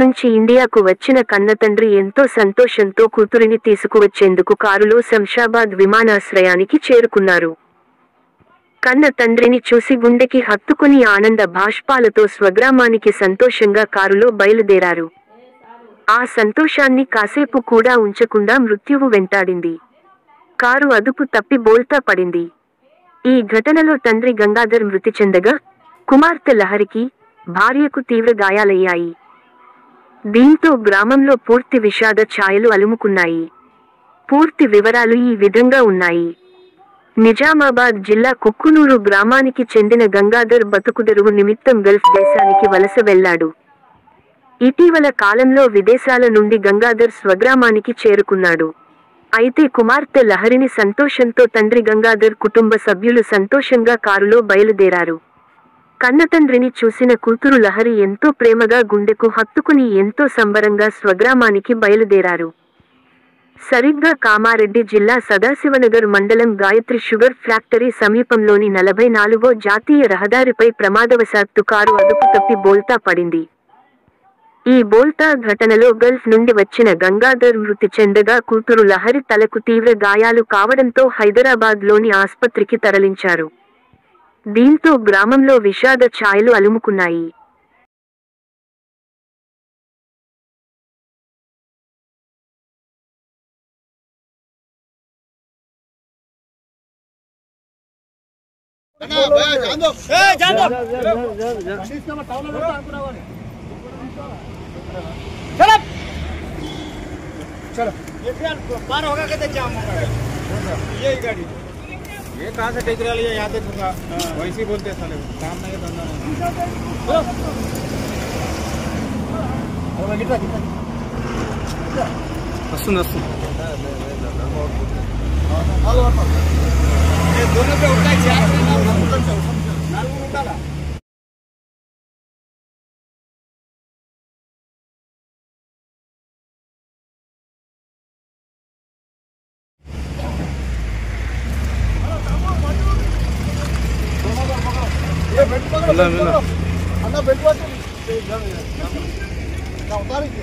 నుంచి ఇండియాకు వచ్చిన కన్నతండ్రి ఎంతో సంతోషంతో కూతురిని తీసుకువచ్చేందుకు కారులో శంషాబాద్ విమానాశ్రయానికి చేరుకున్నారు. కన్న తండ్రిని చూసి గుండెకి హత్తుకుని ఆనంద బాష్పాలతో స్వగ్రామానికి సంతోషంగా కారులో బయలుదేరారు. ఆ సంతోషాన్ని కాసేపు కూడా ఉంచకుండా మృత్యువు వెంటాడింది. కారు అదుపు తప్పి బోల్తా పడింది. ఈ ఘటనలో తండ్రి గంగాధర్ మృతి చెందగా, కుమార్తె లహరికి, భార్యకు తీవ్ర గాయాలయ్యాయి. దీంతో గ్రామంలో పూర్తి విషాద ఛాయలు అలుముకున్నాయి. పూర్తి వివరాలు ఈ విధంగా ఉన్నాయి. నిజామాబాద్ జిల్లా కుక్కునూరు గ్రామానికి చెందిన గంగాధర్ బతుకుదెరువు నిమిత్తం గల్ఫ్ దేశానికి వలస వెళ్లాడు. ఇటీవల కాలంలో విదేశాల నుండి గంగాధర్ స్వగ్రామానికి చేరుకున్నాడు. అయితే కుమార్తె లహరిని సంతోషంతో తండ్రి గంగాధర్ కుటుంబ సభ్యులు సంతోషంగా కారులో బయలుదేరారు. కన్నతండ్రిని చూసిన కూతురు లహరి ఎంతో ప్రేమగా గుండెకు హత్తుకుని ఎంతో సంబరంగా స్వగ్రామానికి బయలుదేరారు. సరిగ్గా కామారెడ్డి జిల్లా సదాశివనగర్ మండలం గాయత్రి షుగర్ ఫ్యాక్టరీ సమీపంలోని 44వ జాతీయ రహదారిపై ప్రమాదవశాత్తు కారు అదుపు తప్పి బోల్తా పడింది. ఈ బోల్తా ఘటనలో గల్ఫ్ నుండి వచ్చిన గంగాధర్ మృతి చెందగా కూతురు లహరి తలకు తీవ్ర గాయాలు కావడంతో హైదరాబాద్లోని ఆస్పత్రికి తరలించారు. దీంతో గ్రామంలో విషాద ఛాయలు అలుముకున్నాయి. चलो पार होगा कहते जाम होगा ये गाड़ी ये कहाँ से टेक रहा है यहाँ तक वैसे ही बोलते साले काम नहीं धंधा दोनों पे उठा అన్న పెట్టుకోవచ్చు ఉతారికి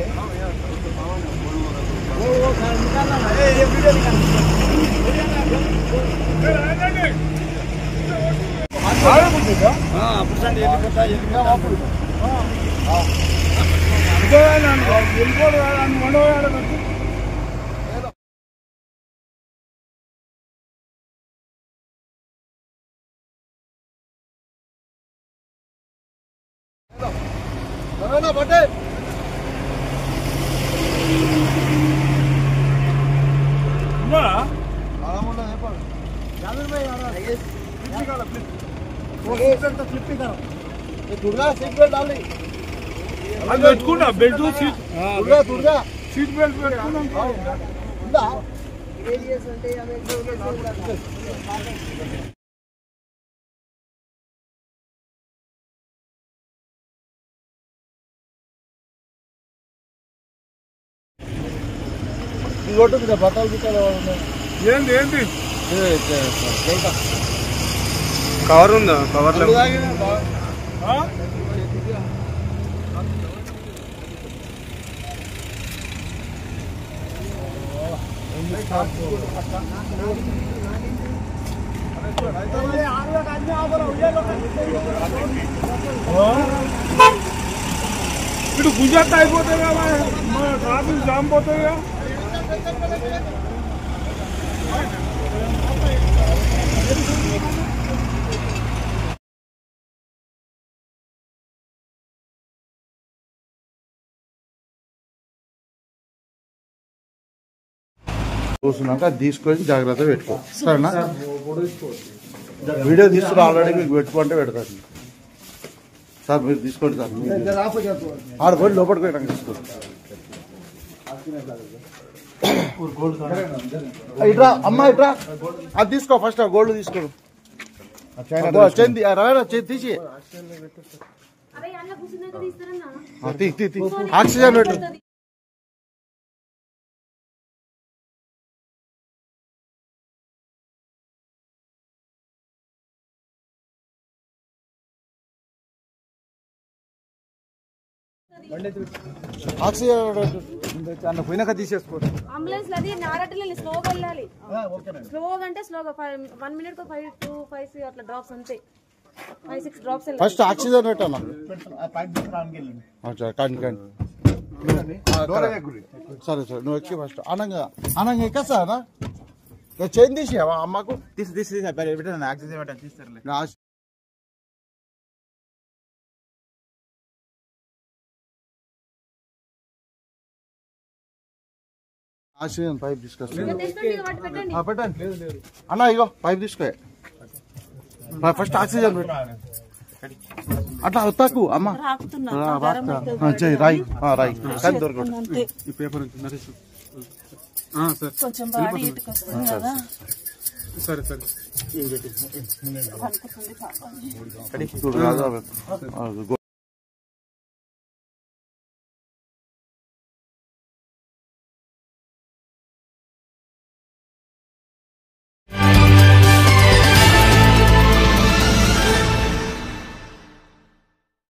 बटे दुर्गा सीट बेल्ट डाली పెట్టుకున్నా belt seat Durga seat belt పెట్టుకున్నా ఉందా ఏరియస్ అంటే ఆమె ఇంకోటి మీద బట్టలు బిట్టాలు ఏంది ఏంది కవర్ ఉందా కవర్ ఇటు గుజరాత్ అయిపోతాయి కదా ట్రాఫిక్ జామ్ పోతాయి కదా చూసినాక తీసుకొని జాగ్రత్త పెట్టుకో సరేనా వీడియో తీసుకుని ఆల్రెడీ మీకు పెట్టుకుంటే పెడతాను సార్ మీరు తీసుకోండి సార్ ఆడ పోయి లోపలికి పోయినాక తీసుకోండి ఇట్రా అమ్మా ఇట్రా అది తీసుకో ఫస్ట్ గోల్డ్ తీసుకో తీసి ఆక్సిజన్ పెట్టు ఆక్సిజన్ పోయినాక తీసేసుకో. అంబులెన్స్ అది నారటలు స్లోగా వెళ్ళాలి. స్లోగా అంటే స్లోగా 1 minute 5 to 5 అట్లా డ్రాప్స్ అంతే. 5-6 డ్రాప్స్ వెళ్ళాలి. ఫస్ట్ ఆక్సిజన్ పెట్టాను. సరే సరే నువ్వు ఎక్కి ఫస్ట్ అనంగా ఎక్కస్తానా చేంజ్ తీసావా అమ్మకు తీసి ఆక్సిజన్ పెట్టాను తీస్తారులే. ఆక్సిజన్ పైప్ తీసుకొస్తా పెట్టండి. పెట్టండి అన్న ఇగో పైప్ తీసుకో ఫస్ట్ ఆక్సిజన్ పెట్టు అట్లా వస్తాకు అమ్మ చెయ్యి రాయి రాయి కానీ దొరకదు ఈ పేపర్ సరే సరే సరే